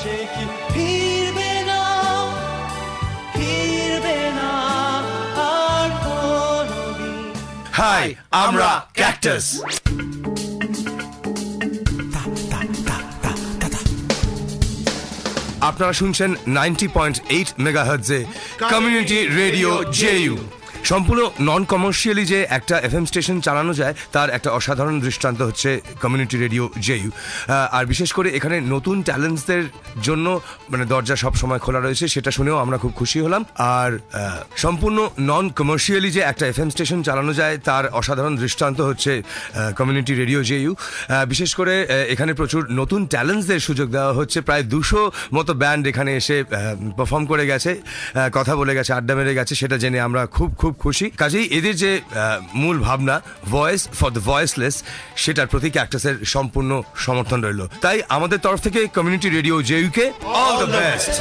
সে কি ফিরবে না, ফিরবে না আর কোনদিন। হাই, আমরা ক্যাকটাস। আপনারা শুনছেন 90.8 মেগাহার্টজে কমিউনিটি রেডিও জেইউ। সম্পূর্ণ নন কমার্শিয়ালি যে একটা এফএম স্টেশন চালানো যায় তার একটা অসাধারণ দৃষ্টান্ত হচ্ছে কমিউনিটি রেডিও জেইউ। আর বিশেষ করে এখানে নতুন ট্যালেন্টসদের জন্য মানে দরজা সব সময় খোলা রয়েছে, সেটা শুনেও আমরা খুব খুশি হলাম। আর সম্পূর্ণ নন কমার্শিয়ালি যে একটা এফএম স্টেশন চালানো যায় তার অসাধারণ দৃষ্টান্ত হচ্ছে কমিউনিটি রেডিও জেইউ। বিশেষ করে এখানে প্রচুর নতুন ট্যালেন্টসদের সুযোগ দেওয়া হচ্ছে। প্রায় 200 মতো ব্যান্ড এখানে এসে পারফর্ম করে গেছে, কথা বলে গেছে, আড্ডা মেরে গেছে, সেটা জেনে আমরা খুব খুব খুশি। কাজেই এদের যে মূল ভাবনা ভয়েস ফর দ্য ভয়েসলেস, সেটার প্রতি ক্যাকটাসের সম্পূর্ণ সমর্থন রইল। তাই আমাদের তরফ থেকে কমিউনিটি রেডিও জেইউকে অল দ্য বেস্ট।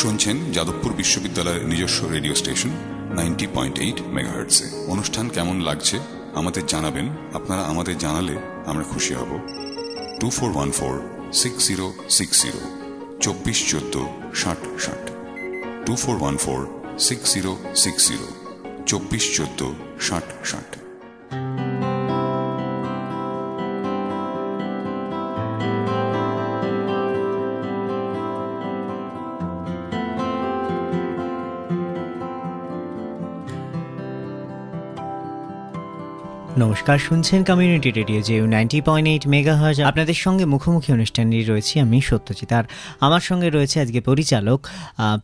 শুনছেন যাদবপুর বিশ্ববিদ্যালয়ের নিজস্ব রেডিও স্টেশন 90.8 মেগাহার্টজে। অনুষ্ঠান কেমন লাগছে আমাদের জানাবেন। আপনারা আমাদের জানালে আমরা খুশি হব। 2414-6060 2414 6060 2414-6060 2414 6060। নমস্কার, শুনছেন কমিউনিটি রেডিও জেইউ 90.8 মেগাহার্টজ। আপনাদের সঙ্গে মুখোমুখি অনুষ্ঠানে রয়েছি আমি সত্যজিৎ, আর আমার সঙ্গে রয়েছে আজকে পরিচালক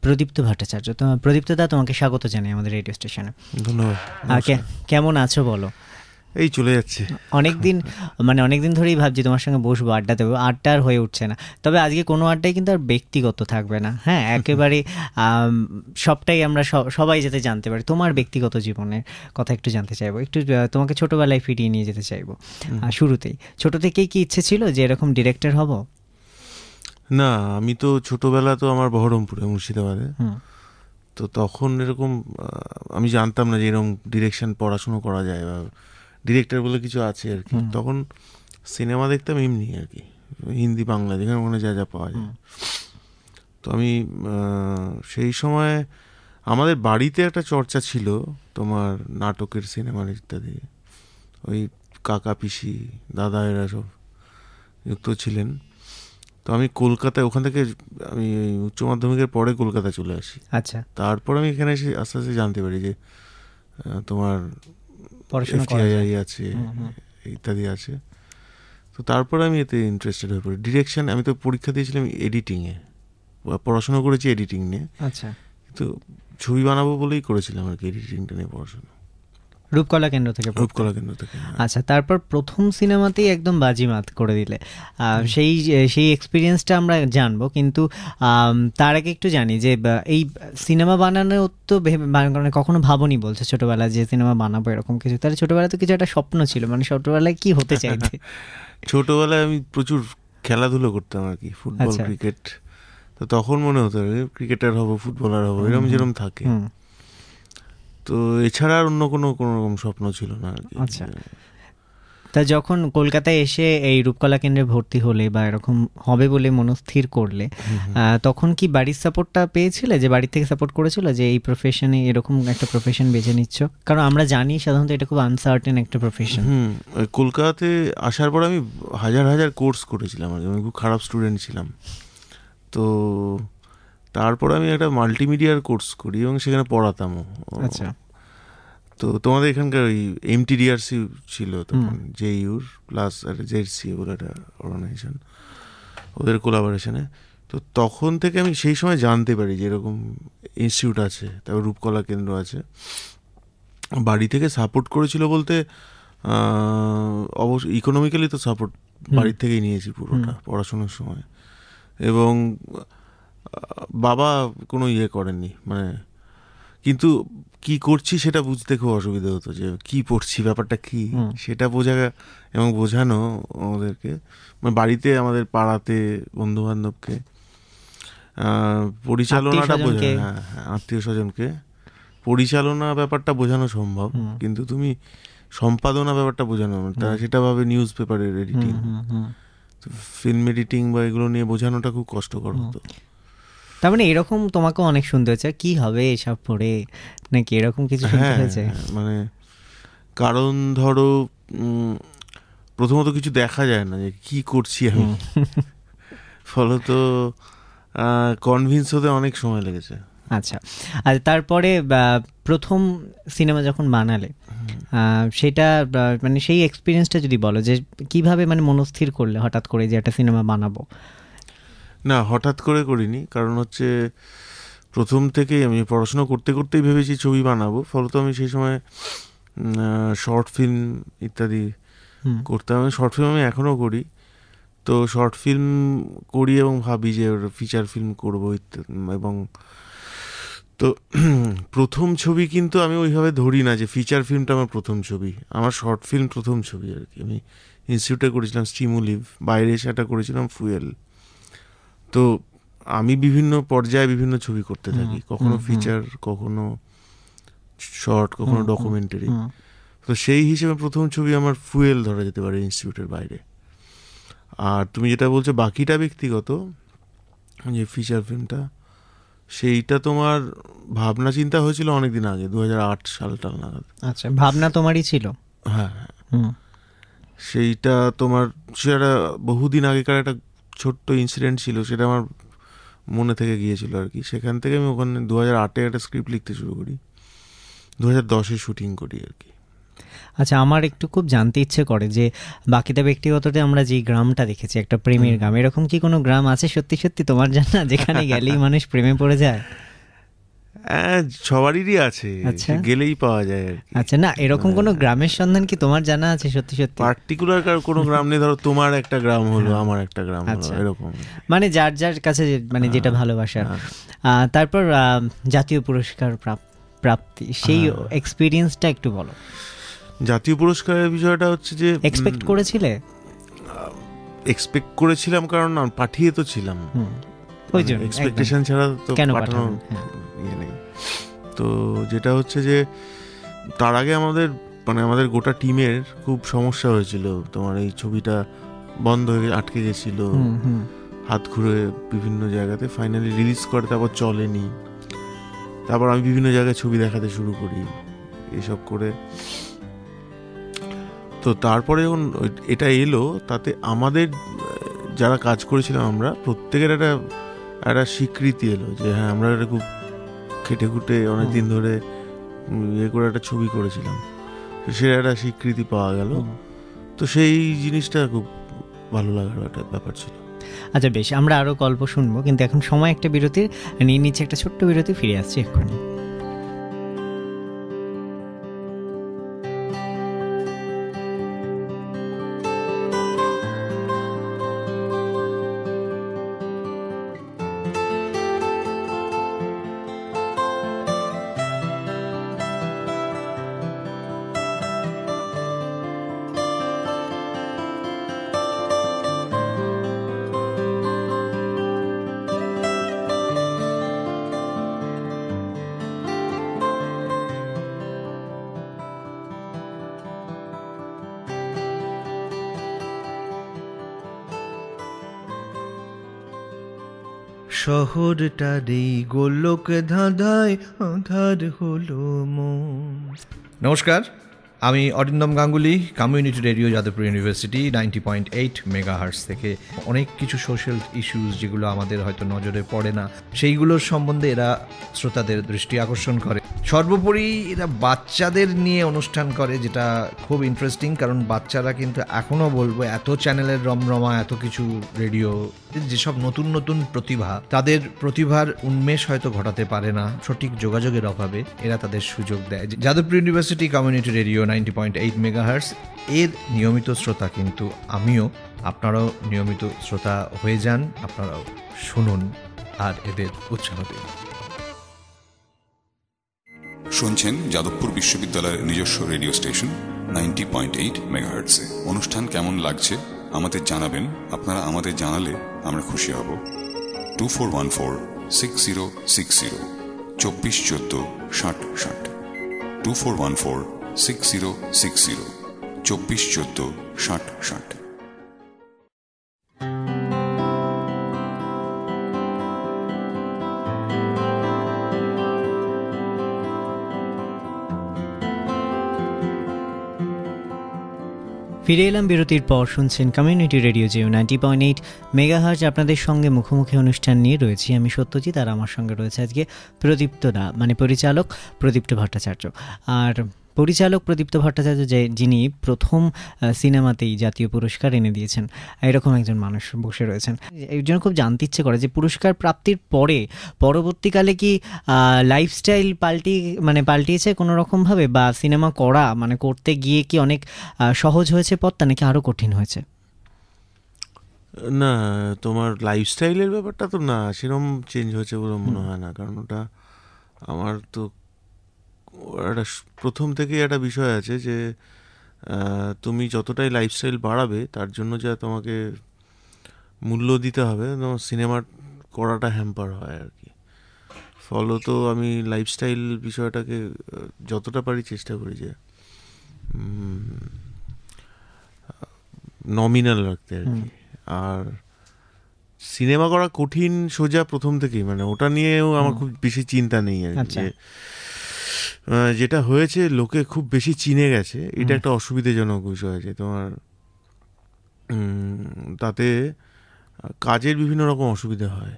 প্রদীপ্ত ভট্টাচার্য। তো প্রদীপ্ত দা, তোমাকে স্বাগত জানাই আমাদের রেডিও স্টেশনে। ধন্যবাদ। কেমন আছো বলো? এই চলে যাচ্ছে। অনেকদিন ধরেই ভাবছি তোমার সঙ্গে বসবো, আড্ডা দেবো, আড্ডা আর হয়ে উঠছে না। তবে আজকে কোনো আড্ডাই কিন্তু আর ব্যক্তিগত থাকবে না। হ্যাঁ, একেবারে সবটাই আমরা সবাই যাতে জানতে পারি। তোমার ব্যক্তিগত জীবনের কথা একটু জানতে চাইবো, একটু তোমাকে ছোটবেলায় ফিরিয়ে নিয়ে যেতে চাইবো। শুরুতেই ছোট থেকেই কি ইচ্ছে ছিল যে এরকম ডিরেক্টর হব? না, আমি তো ছোটবেলা তো আমার বহরমপুরে, মুর্শিদাবাদে। তো তখন এরকম আমি জানতাম না যে এরকম ডিরেকশন পড়াশুনো করা যায় বা ডিরেক্টর বলে কিছু আছে আর কি। তখন সিনেমা দেখতাম এমনি আর কি, হিন্দি বাংলা, যেখানে ওখানে যা যা পাওয়া যায়। তো আমি সেই সময় আমাদের বাড়িতে একটা চর্চা ছিল তোমার নাটকের, সিনেমার ইত্যাদি। ওই কাকা পিসি দাদা এরা সব যুক্ত ছিলেন। তো আমি কলকাতায়, ওখান থেকে আমি উচ্চ মাধ্যমিকের পরে কলকাতা চলে আসি। আচ্ছা, তারপর আমি এখানে এসে আস্তে আস্তে জানতে পারি যে তোমার FTII আছে, ইত্যাদি আছে। তো তারপর আমি এতে ইন্টারেস্টেড হয়ে পড়ি। ডিরেকশন, আমি তো পরীক্ষা দিয়েছিলাম এডিটিংয়ে, পড়াশোনা করেছি এডিটিং নিয়ে। আচ্ছা, কিন্তু ছবি বানাবো বলেই করেছিলাম আর কি, এডিটিংটা নিয়ে পড়াশোনা। রূপকলা কেন্দ্র থেকে? রূপকলা কেন্দ্র থেকে। আচ্ছা, তারপর প্রথম সিনেমাতেই একদম বাজিমাত করে দিলে। সেই এক্সপিরিয়েন্সটা আমরা জানবো, কিন্তু তার আগে একটু জানি যে এই সিনেমা বানানো তো কখনো ভাবনি বলছে ছোটবেলায় যে সিনেমা বানাবো এরকম কিছু? তাহলে ছোটবেলায় তো কিছু একটা স্বপ্ন ছিল, মানে ছোটবেলায় কি হতে চাইতে? ছোটবেলায় আমি প্রচুর খেলাধুলো করতাম আর কি, ফুটবল, ক্রিকেট। তো তখন মনে হতো ক্রিকেটার হবো, ফুটবলার হবো, এরকম যেরকম থাকে। তো এছাড়া আর অন্য কোনো রকম স্বপ্ন ছিল না আর কি। আচ্ছা, তা যখন কলকাতায় এসে এই রূপকলা কেন্দ্রে ভর্তি হলে বা এরকম হবে বলে মনস্থির করলে, তখন কি বাড়ির সাপোর্টটা পেয়েছিলে? যে বাড়ি থেকে সাপোর্ট করেছিল যে এই প্রফেশনে, এরকম একটা প্রফেশন বেছে নিচ্ছ? কারণ আমরা জানি সাধারণত এটা খুব আনসার্টেন একটা প্রফেশন। কলকাতাতে আসার পর আমি হাজার হাজার কোর্স করেছিলাম আর কি, আমি খুব খারাপ স্টুডেন্ট ছিলাম। তো তারপর আমি একটা মাল্টিমিডিয়ার কোর্স করি এবং সেখানে পড়াতামও। আচ্ছা, তো তোমাদের এখানকার ওই MTDRC ছিল তখন, জেইউর প্লাস ZC বলে একটা অর্গানাইজেশন, ওদের কোলাবোরেশনে। তো তখন থেকে আমি সেই সময় জানতে পারি যে এরকম ইনস্টিটিউট আছে, তারপর রূপকলা কেন্দ্র আছে। বাড়ি থেকে সাপোর্ট করেছিল বলতে অবশ্য ইকোনমিক্যালি তো সাপোর্ট বাড়ির থেকেই নিয়েছি পুরোটা পড়াশোনার সময়। এবং বাবা কোনো করেননি, মানে কিন্তু কি করছি সেটা বুঝতে খুব অসুবিধা হতো, যে কি পড়ছি, ব্যাপারটা কি সেটা বোঝা এবং বোঝানো আমাদেরকে, মানে বাড়িতে, আমাদের পাড়াতে, বন্ধু বান্ধবকে, পরিচালনাটা বোঝা, আত্মীয় স্বজনকে পরিচালনা ব্যাপারটা বোঝানো সম্ভব, কিন্তু তুমি সম্পাদনা ব্যাপারটা বোঝানো, তারা সেটা ভাবে নিউজ পেপারের এডিটিং, ফিল্ম এডিটিং বা এগুলো নিয়ে বোঝানোটা খুব কষ্টকর হতো। তার মানে এরকম তোমাকে অনেক শুনতে হয়েছে কি হবে এসব পড়ে, নাকি এরকম কিছু শুনতে হয়েছে? মানে কারণ ধরো প্রথমত কিছু দেখা যায় না যে কি করছি আমি, ফলত কনভিন্স হতে অনেক সময় লেগেছে। আচ্ছা, আর তারপরে প্রথম সিনেমা যখন বানালে সেটা মানে সেই এক্সপিরিয়েন্সটা যদি বলো, যে কিভাবে মানে মনস্থির করলে হঠাৎ করে যে একটা সিনেমা বানাবো? না, হঠাৎ করে করিনি, কারণ হচ্ছে প্রথম থেকেই আমি পড়াশোনা করতে করতেই ভেবেছি ছবি বানাবো। ফলত আমি সেই সময় শর্ট ফিল্ম ইত্যাদি করতাম। শর্ট ফিল্ম আমি এখনও করি, তো শর্ট ফিল্ম করি এবং ভাবি যে ফিচার ফিল্ম করবো এবং তো প্রথম ছবি কিন্তু আমি ওইভাবে ধরি না যে ফিচার ফিল্মটা আমার প্রথম ছবি, আমার শর্ট ফিল্ম প্রথম ছবি আর কি। আমি ইনস্টিটিউটে করেছিলাম স্টিমুলিভ, বাইরে সেটা করেছিলাম ফুয়েল। তো আমি বিভিন্ন পর্যায়ে বিভিন্ন ছবি করতে থাকি, কখনো ফিচার, কখনো শর্ট, কখনো ডকুমেন্টারি। তো সেই হিসেবে প্রথম ছবি আমার ফুয়েল ধরা যেতে পারে ইনস্টিটিউটের বাইরে। আর তুমি যেটা বলছো বাকিটা ব্যক্তিগত, যে ফিচার ফিল্মটা, সেইটা তোমার ভাবনা চিন্তা হয়েছিল অনেকদিন আগে, 2008 সালটা নাগাদ। আচ্ছা, ভাবনা তোমারই ছিল? হ্যাঁ, সেইটা তোমার সেটা বহুদিন আগেকার একটা ছোট্ট ইনসিডেন্ট ছিল, সেটা আমার মনে থেকে গিয়েছিল আর কি। সেখান থেকে আমি ওখানে 2008-এ একটা স্ক্রিপ্ট লিখতে শুরু করি, 2010-এ শুটিং করি আর কি। আচ্ছা, আমার একটু খুব জানতে ইচ্ছে করে যে বাকিটা ব্যক্তিগততে আমরা যে গ্রামটা দেখেছি, একটা প্রেমের গ্রাম, এরকম কি কোনো গ্রাম আছে সত্যি সত্যি তোমার জানা, যেখানে গেলেই মানুষ প্রেমে পড়ে যায়? সবারই আছে, গেলেই পাওয়া যায় আর কি। আচ্ছা, না এরকম কোনো গ্রামের সন্ধান কি তোমার জানা আছে সত্যি সত্যি? পার্টিকুলার কোনো গ্রাম নেই, ধরো তোমার একটা গ্রাম হলো, আমার একটা গ্রাম হলো, এরকম মানে যার যার কাছে মানে যেটা ভালোবাসার। তারপর জাতীয় পুরস্কার প্রাপ্তি, সেই এক্সপিরিয়েন্সটা একটু বলো। জাতীয় পুরস্কারের বিষয়টা হচ্ছে যে এক্সপেক্ট করেছিলে? এক্সপেক্ট করেছিলাম, কারণ পাঠিয়ে তো ছিলাম, ওই জন্য এক্সপেকটেশন ছাড়া তো পাঠানো ইয়ে নেই। তো যেটা হচ্ছে যে তার আগে আমাদের গোটা টিমের খুব সমস্যা হয়েছিল, তোমার এই ছবিটা বন্ধ হয়ে আটকে গেছিল, হাত ঘুরে বিভিন্ন জায়গাতে, ফাইনালি রিলিজ করে তারপর চলেনি। তারপর আমি বিভিন্ন জায়গায় ছবি দেখাতে শুরু করি, এসব করে। তো তারপরে যখন এটা এলো, তাতে আমাদের যারা কাজ করেছিলাম আমরা প্রত্যেকের একটা স্বীকৃতি এলো যে হ্যাঁ, আমরা একটা খুব খেটে খুঁটে অনেকদিন ধরে ইয়ে করে একটা ছবি করেছিলাম, সেটা একটা স্বীকৃতি পাওয়া গেল। তো সেই জিনিসটা খুব ভালো লাগার একটা ব্যাপার ছিল। আচ্ছা বেশ, আমরা আরও গল্প শুনবো, কিন্তু এখন সময় একটা বিরতির, নিয়ে নিচ্ছে একটা ছোট্ট বিরতি, ফিরে আসছি এক্ষুনি। শহরটারই গোলক ধাঁধায় আঁধার হলো মন। নমস্কার, আমি Arindam Ganguly, community radio Jadavpur university 90.8 megahertz থেকে অনেক কিছু সোশ্যাল ইস্যুস যেগুলো আমাদের হয়তো নজরে পড়ে না, সেইগুলোর সম্বন্ধে এরা শ্রোতাদের দৃষ্টি আকর্ষণ করে। সর্বোপরি এরা বাচ্চাদের নিয়ে অনুষ্ঠান করে, যেটা খুব ইন্টারেস্টিং, কারণ বাচ্চারা কিন্তু এখনও বলবো এত চ্যানেলের রমরমা, এত কিছু রেডিও, যেসব নতুন নতুন প্রতিভা, তাদের প্রতিভার উন্মেষ হয়তো ঘটাতে পারে না সঠিক যোগাযোগের অভাবে, এরা তাদের সুযোগ দেয়। Jadavpur university community radio 90.8 megahertz এর নিয়মিত শ্রোতা কিন্তু আমিও। আপনারাও নিয়মিত শ্রোতা হয়ে যান, আপনারাও শুনুন আর এদের উৎসাহ দিন। শুনছেন যাদবপুর বিশ্ববিদ্যালয়ের নিজস্ব রেডিও স্টেশন 90.8 মেগাহার্টজে। অনুষ্ঠান কেমন লাগছে আমাদের জানাবেন। আপনারা আমাদের জানালে আমরা খুশি হব। 2414-6060 2414-6060 2414 6060 2414 6060। ফিরে এলাম বিরতির পর, শুনছেন কমিউনিটি রেডিও জিও 90.8 মেগাহার্জ। আপনাদের সঙ্গে মুখোমুখি অনুষ্ঠান নিয়ে রয়েছি আমি সত্যজিৎ, আর আমার সঙ্গে রয়েছে আজকে প্রদীপ্ত দা, মানে পরিচালক প্রদীপ্ত ভট্টাচার্য। আর পরিচালক প্রদীপ্ত ভট্টাচার্য, যিনি প্রথম সিনেমাতেই জাতীয় পুরস্কার এনে দিয়েছেন, এরকম একজন মানুষ বসে রয়েছেন। এই জন্য খুব জানতে ইচ্ছে করে যে পুরস্কার প্রাপ্তির পরবর্তীকালে কি লাইফস্টাইল পাল্টিয়েছে কোনো রকমভাবে, বা সিনেমা করতে গিয়ে কি অনেক সহজ হয়েছে পথটা, নাকি আরও কঠিন হয়েছে? না, তোমার লাইফস্টাইলের ব্যাপারটা তো না সেরকম চেঞ্জ হয়েছে বলে মনে হয় না, কারণ ওটা আমার তো একটা প্রথম থেকেই একটা বিষয় আছে যে তুমি যতটাই লাইফস্টাইল বাড়াবে তার জন্য যা তোমাকে মূল্য দিতে হবে, তোমার সিনেমা করাটা হ্যাম্পার হয় আর কি। ফলত আমি লাইফস্টাইল বিষয়টাকে যতটা পারি চেষ্টা করি যে নমিনাল রাখতে আর কি। আর সিনেমা করা কঠিন সোজা প্রথম থেকেই, মানে ওটা নিয়েও আমার খুব বেশি চিন্তা নেই আর কি। যেটা হয়েছে লোকে খুব বেশি চিনে গেছে, এটা একটা অসুবিধাজনক বিষয় আছে তোমার। তাতে কাজের বিভিন্ন রকম অসুবিধা হয়,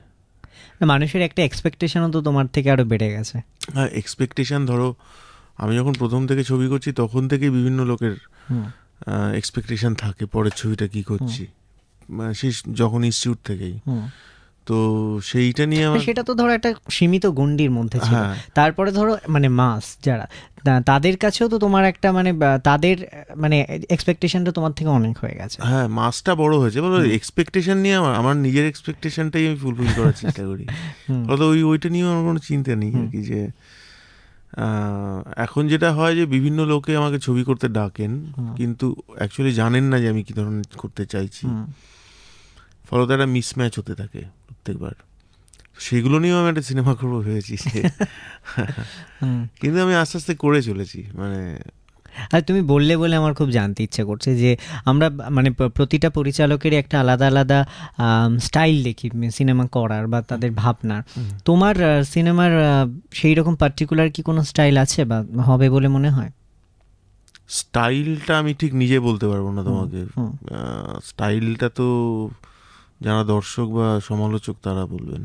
মানুষের একটা এক্সপেকটেশনও তো তোমার থেকে আরো বেড়ে গেছে। হ্যাঁ, এক্সপেকটেশন ধরো আমি যখন প্রথম থেকে ছবি করছি তখন থেকেই বিভিন্ন লোকের এক্সপেকটেশন থাকে পরের ছবিটা কি করছি, সেই যখন ইনস্টিটিউট থেকেই। তো সেইটা নিয়ে সেটা তো ধরো একটা সীমিত গণ্ডির মধ্যে ছিল, তারপরে ধরো মানে মাস যারা, তাদের কাছেও তো তোমার একটা তাদের এক্সপেকটেশনটা তোমার থেকে অনেক হয়ে গেছে। হ্যাঁ, মাসটা বড় হয়েছে, বলো এক্সপেকটেশন নিয়ে আমার নিজের এক্সপেকটেশনটাই আমি ফুলফিল করার চেষ্টা করি। হয়তো ওইটা নিয়ে আমার কোনো চিন্তা নেই আর কি। যে এখন যেটা হয় যে বিভিন্ন লোকে আমাকে ছবি করতে ডাকেন, কিন্তু অ্যাকচুয়ালি জানেন না যে আমি কি ধরনের করতে চাইছি, ফলত একটা মিসম্যাচ হতে থাকে প্রত্যেকবার। সেগুলো নিয়েও আমি একটা সিনেমা করবো ভেবেছি, কিন্তু আমি আস্তে আস্তে করে চলেছি। আর তুমি বললে বলে আমার খুব জানতে ইচ্ছে করছে যে আমরা প্রতিটা পরিচালকেরই একটা আলাদা আলাদা স্টাইল দেখি সিনেমা করার বা তাদের ভাবনার। তোমার সিনেমার সেই রকম পার্টিকুলার কি কোনো স্টাইল আছে বা হবে বলে মনে হয়? স্টাইলটা আমি ঠিক নিজে বলতে পারবো না তোমাকে। স্টাইলটা তো যারা দর্শক বা সমালোচক তারা বলবেন।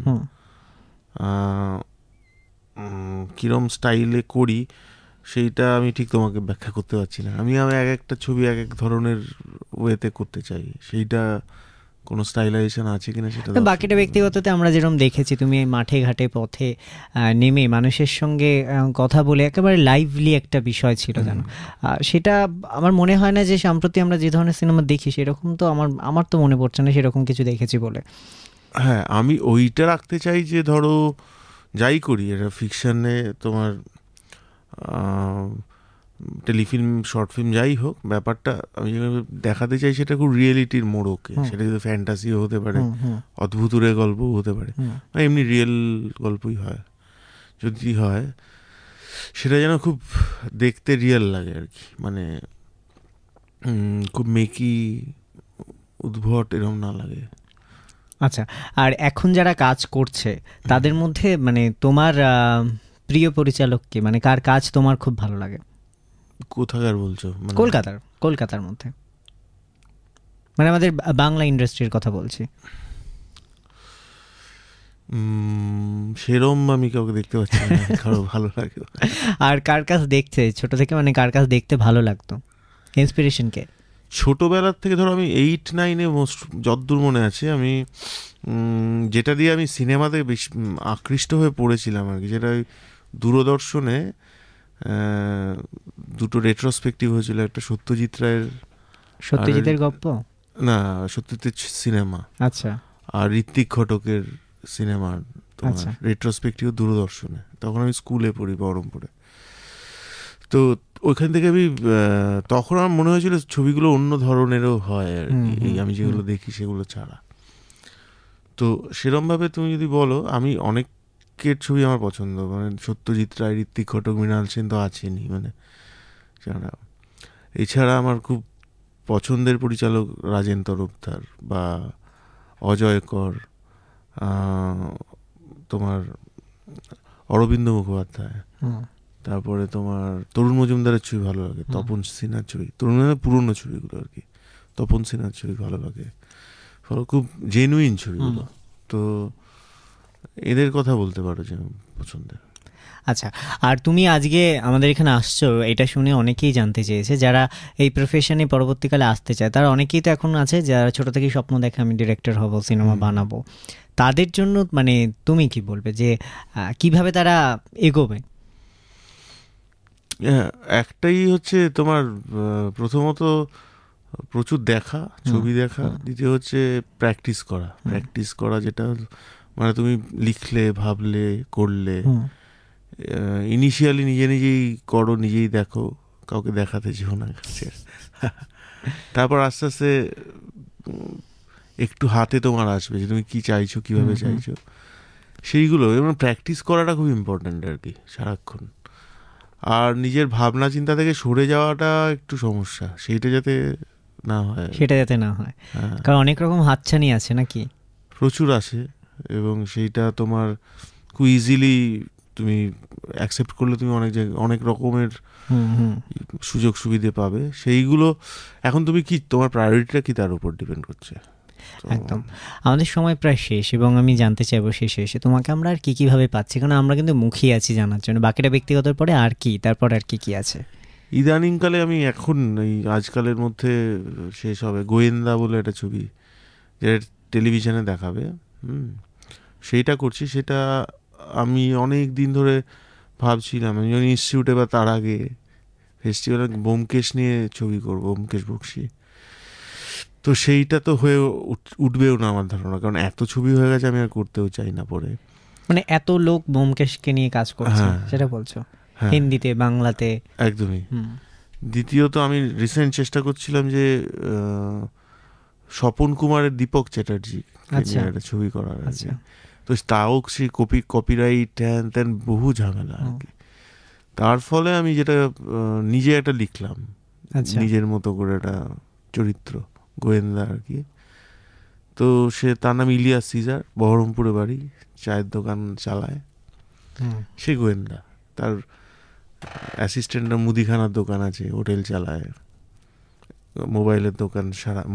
কিরম স্টাইলে করি সেইটা আমি ঠিক তোমাকে ব্যাখ্যা করতে পারছি না। আমি এক একটা ছবি এক এক ধরনের ওয়েতে করতে চাই, সেইটা কোনো স্টাইলাইজেশন আছে কিনা সেটা বাকিটা ব্যক্তিগততে আমরা যেরকম দেখেছি তুমি মাঠে ঘাটে পথে নেমে মানুষের সঙ্গে কথা বলে একেবারে লাইভলি একটা বিষয় ছিল জানো। সেটা আমার মনে হয় না যে সম্প্রতি আমরা যে ধরনের সিনেমা দেখি সেরকম তো আমার তো মনে পড়ছে না সেরকম কিছু দেখেছি বলে। হ্যাঁ, আমি ওইটা রাখতে চাই যে ধরো যাই করি এটা ফিকশনে তোমার টেলিফিল্ম শর্ট ফিল্ম যাই হোক, ব্যাপারটা আমি যেভাবে দেখাতে চাই সেটা খুব রিয়েলিটির মোড়কে। সেটা যদি ফ্যান্টাসিও হতে পারে, অদ্ভুতুরের গল্পও হতে পারে, এমনি রিয়েল গল্পই হয়। যদি হয় সেটা যেন খুব দেখতে রিয়েল লাগে আর কি, খুব মেকি উদ্ভট এরকম না লাগে। আচ্ছা, আর এখন যারা কাজ করছে তাদের মধ্যে তোমার প্রিয় পরিচালক কে, কার কাজ তোমার খুব ভালো লাগে? কোথাকার বলছো? কলকাতার মধ্যে, আমাদের বাংলা ইন্ডাস্ট্রির কথা বলছি। সেরম আমি কাউকে দেখতে পাচ্ছি না কারো ভালো লাগে। আর কার কাজ দেখতে ছোট থেকে কার কাজ দেখতে ভালো লাগতো, ইন্সপিরেশন কে? ছোটবেলার থেকে ধরো আমি 8-9-এ যতদূর মনে আছে আমি যেটা দিয়ে আমি সিনেমাতে বেশি আকৃষ্ট হয়ে পড়েছিলাম আর কি, যেটা দূরদর্শনে দুটো রেট্রোস্পেক্টিভ হয়েছিল, একটা সত্যজিতের গল্প না, সত্যজিতের সিনেমা, আচ্ছা, আর ঋত্বিক ঘটকের সিনেমার রেট্রোস্পেক্টিভ দূরদর্শনে। তখন আমি স্কুলে পড়ি বহরমপুরে। তো ওইখান থেকে আমি তখন আমার মনে হয়েছিল ছবিগুলো অন্য ধরনেরও হয় আর কি, আমি যেগুলো দেখি সেগুলো ছাড়া। তো সেরমভাবে তুমি যদি বলো, আমি অনেকের ছবি আমার পছন্দ, সত্যজিৎ রায়, ঋত্বিক ঘটক, মৃণাল সেন তো আছেনই, যারা। এছাড়া আমার খুব পছন্দের পরিচালক রাজেন তরফদার বা অজয় কর, তোমার অরবিন্দ মুখোপাধ্যায়, তারপরে তোমার তরুণ মজুমদারের ছবি ভালো লাগে, তপন সিনহার ছবি, তরুণ মজুমদারের পুরনো ছবিগুলো আর কি, তপন সিনহার ছবি ভালো লাগে, খুব জেনুইন ছবিগুলো। তো এদের কথা বলতে পারো যে পছন্দের। আচ্ছা, আর তুমি আজকে আমাদের এখানে আসছো, এটা শুনে অনেকেই জানতে চেয়েছে, যারা এই প্রফেশনে পরবর্তীকালে আসতে চায়, তারা অনেকেই তো এখন আছে যারা ছোট থেকেই স্বপ্ন দেখে আমি ডিরেক্টর হব, সিনেমা বানাবো। তাদের জন্য মানে তুমি কি বলবে যে কিভাবে তারা এগোবে? একটাই হচ্ছে তোমার প্রথমত প্রচুর দেখা, ছবি দেখা, দ্বিতীয় হচ্ছে প্র্যাকটিস করা, যেটা মানে তুমি লিখলে, ভাবলে, করলে, ইনিশিয়ালি নিজেই করো, নিজেই দেখো, কাউকে দেখাতে যেও না কাছে। তারপর আস্তে আস্তে একটু হাতে তোমার আসবে যে তুমি কি চাইছো, কিভাবে চাইছো, সেইগুলো এবং প্র্যাকটিস করাটা খুব ইম্পর্ট্যান্ট আর কি সারাক্ষণ। আর নিজের ভাবনা চিন্তা থেকে সরে যাওয়াটা একটু সমস্যা, সেইটা যাতে না হয়, কারণ অনেক রকম হাতছানি আছে নাকি, প্রচুর আসে, এবং সেইটা তোমার খুব ইজিলি তুমি অ্যাকসেপ্ট করলে তুমি অনেক রকমের সুযোগ সুবিধে পাবে। সেইগুলো এখন তুমি কি, তোমার প্রায়োরিটিটা কি, তার উপর ডিপেন্ড করছে। একদম। আমাদের সময় প্রায় শেষ, এবং আমি জানতে চাইবো শেষে এসে তোমাকে আমরা আর কিভাবে পাচ্ছি, কারণ আমরা কিন্তু মুখিয়ে আছি জানার জন্য, বাকিটা ব্যক্তিগতর পরে আর কি, তারপর আর কি আছে। ইদানিংকালে আমি এখন এই আজকালের মধ্যে শেষ হবে গোয়েন্দা বলে একটা ছবি, যেটা টেলিভিশনে দেখাবে, সেইটা করছি। সেটা আমি অনেক দিন ধরে ভাবছিলাম, আমি যখন ইনস্টিটিউটে বা তার আগে ফেস্টিভ্যালে ব্যোমকেশ নিয়ে ছবি করবো, ব্যোমকেশ বক্সী। তো সেইটা তো হয়ে উঠবেও না আমার ধারণা, কারণ এত ছবি হয়ে গেছে, আমি আর করতেও চাই না পরে। মানে এত লোক ব্যোমকেশকে নিয়ে কাজ করছে, সেটা বলছো, হিন্দিতে, বাংলাতে, একদমই। দ্বিতীয়ত আমি রিসেন্ট চেষ্টা করছিলাম যে স্বপন কুমারের দীপক চ্যাটার্জি একটা ছবি করার, তো তাও সেই কপিরাইট হ্যান ত্যান বহু ঝামেলা আর কি। তার ফলে আমি যেটা নিজে একটা লিখলাম, নিজের মতো করে একটা চরিত্র, গোয়েন্দা আর কি। তো তার নাম ইলিয়াস সিজার, বহরমপুরে বাড়ি, চায়ের দোকান চালায়, সে গোয়েন্দা। তার অ্যাসিস্ট্যান্টরা মুদিখানার দোকান আছে, হোটেল চালায়, মোবাইলের দোকান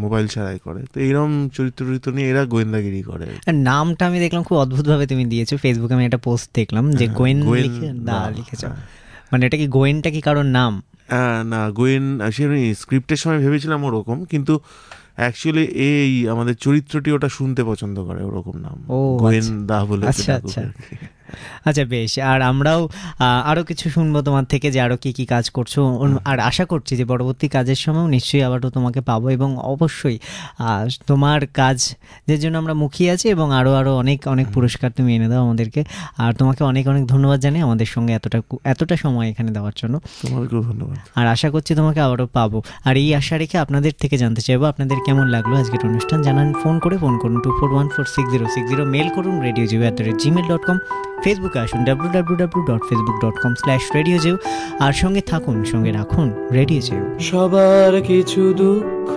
মোবাইল সারাই করে। তো এইরকম চরিত্র নিয়ে এরা গোয়েন্দাগিরি করে। নামটা আমি দেখলাম খুব অদ্ভুত ভাবে তুমি দিয়েছো, ফেসবুকে আমি একটা পোস্ট দেখলাম যে গোয়েন্দা লিখেছো, মানে এটা কি গোয়েনটা কি কারোর নাম? না, গোয়েন স্ক্রিপ্টের সময় ভেবেছিলাম ওরকম, কিন্তু অ্যাকচুয়ালি এই আমাদের চরিত্রটি ওটা শুনতে পছন্দ করে, ওরকম নাম গোয়েন্দা বলে। আচ্ছা, বেশ। আর আমরাও আরও কিছু শুনবো তোমার থেকে, যে আরও কি কাজ করছো, আর আশা করছি যে পরবর্তী কাজের সময়ও নিশ্চয়ই আবারও তোমাকে পাবো, এবং অবশ্যই তোমার কাজের জন্য আমরা মুখিয়ে আছি, এবং আরও অনেক অনেক পুরস্কার তুমি এনে দাও আমাদেরকে। আর তোমাকে অনেক অনেক ধন্যবাদ জানাই আমাদের সঙ্গে এতটা সময় এখানে দেওয়ার জন্য। তোমাকেও ধন্যবাদ। আর আশা করছি তোমাকে আবারও পাবো। আর এই আশা রেখে আপনাদের থেকে জানতে চাইবো আপনাদের কেমন লাগলো আজকের অনুষ্ঠান। জানান, ফোন করুন 24146060, মেল করুন radiojeu@gmail.com, ফেসবুকে আসুন www.facebook.com/radiojeu, আর সঙ্গে থাকুন, সঙ্গে রাখুন রেডিও জেউ। সবার কিছু দুঃখ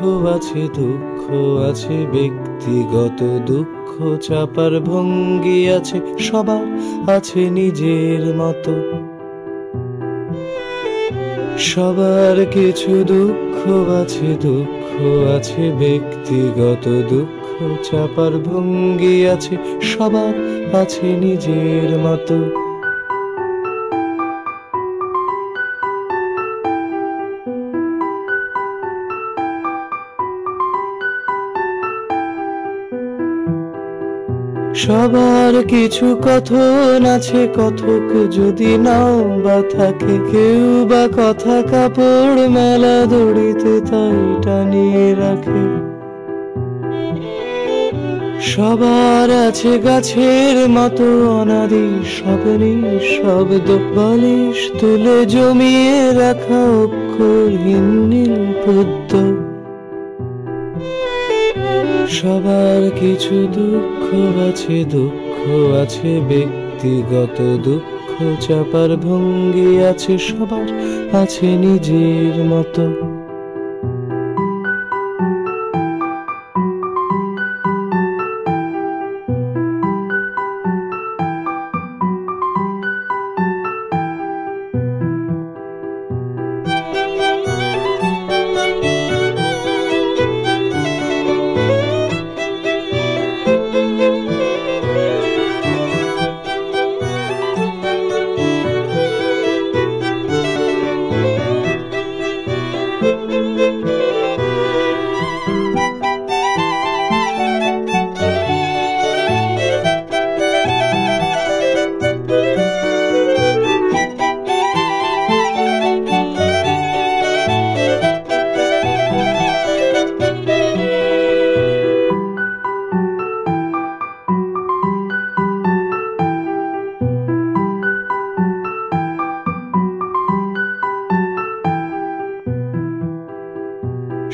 আছে ব্যক্তিগত দুঃখ, চাপার ভঙ্গি আছে, সবার আছে নিজের মতো। সবার কিছু দুঃখ আছে ব্যক্তিগত দুঃখ, চাপার ভঙ্গি আছে, সবার আছে নিজের মতো। সবার কিছু কথন আছে, কথক যদি নাও বা থাকে, কেউ বা কথা কাপড় মেলা দড়িতে তাই টানিয়ে রাখে। সবার আছে গাছের মতো অনাদি স্বপ্নে শব্দ, বালিশ তুলে জমিয়ে রাখা অক্ষরহীন নীল পদ্ম। সবার কিছু দুঃখ আছে ব্যক্তিগত দুঃখ, চাপার ভঙ্গি আছে সবার, আছে নিজের মতো।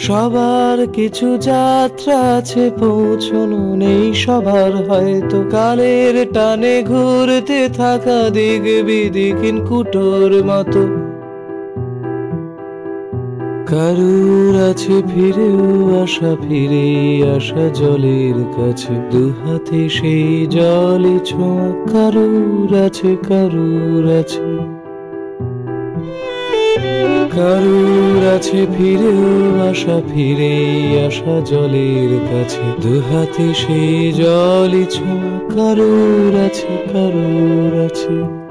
সবার কিছু যাত্রা আছে, পৌঁছানো নেই সবার হয়তো। কালের টানে ঘুরতে থাকা দিক বিদিকিন কুটোর মতো। কারুর আছে ফিরেও আসা, ফিরে আসা জলের কাছে, দুহাতে সেই জলই ছোঁয়া। কারুর আছে, কারুর আছে, কারুর আছে ফিরেও আসা, ফিরে আসা জলের কাছে, দুহাতে সেই জলই ছোঁয়া। কারুর আছে, কারুর আছে।